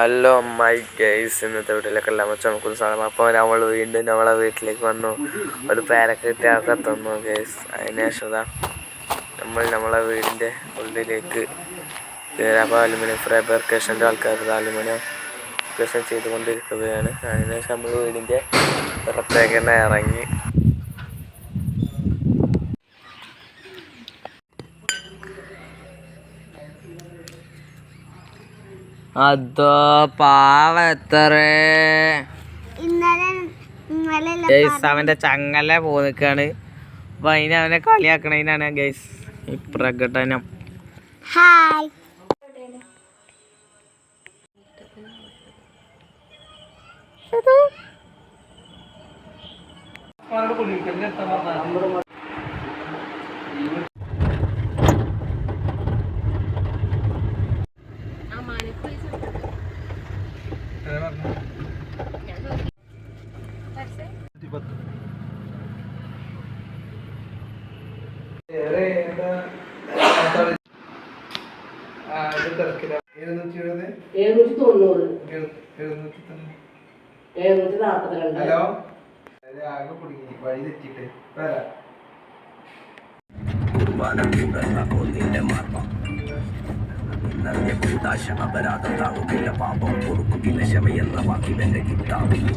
Hello my guys, ഇന്നത്തെ വീട്ടിലേക്ക് എല്ലാം വെച്ച് നമുക്കൊരു സാധനം. അപ്പോൾ നമ്മൾ വീണ്ടും നമ്മളെ വീട്ടിലേക്ക് വന്നു. ഒരു പാരക്കെട്ട് തന്നു ഗൈസ്. അതിനുശേഷം നമ്മളെ വീടിൻ്റെ ഉള്ളിലേക്ക് കയറാൻ. അപ്പോൾ അലുമിനിയം ഫാബ്രിക്കേഷൻ്റെ ആൾക്കാർ അലുമിനിയം ഫാബ്രിക്കേഷൻ ചെയ്തുകൊണ്ടിരിക്കുകയാണ്. അതിനുശേഷം നമ്മൾ വീടിൻ്റെ പുറത്തേക്ക് തന്നെ ഇറങ്ങി. അതോ പാവ എത്ര അവന്റെ ചങ്ങല പോന്നിക്കാണ്. അപ്പൊ അവനെ കളിയാക്കണതിനാണ് ഗൈസ് ഈ പ്രകടനം. ഹായ് അപരാധത്താകുന്നില്ല, പാപം പൊറുക്കുന്നില്ല, ക്ഷമയെന്ന വാക്കിവന്റെ കിട്ടാവില്ല.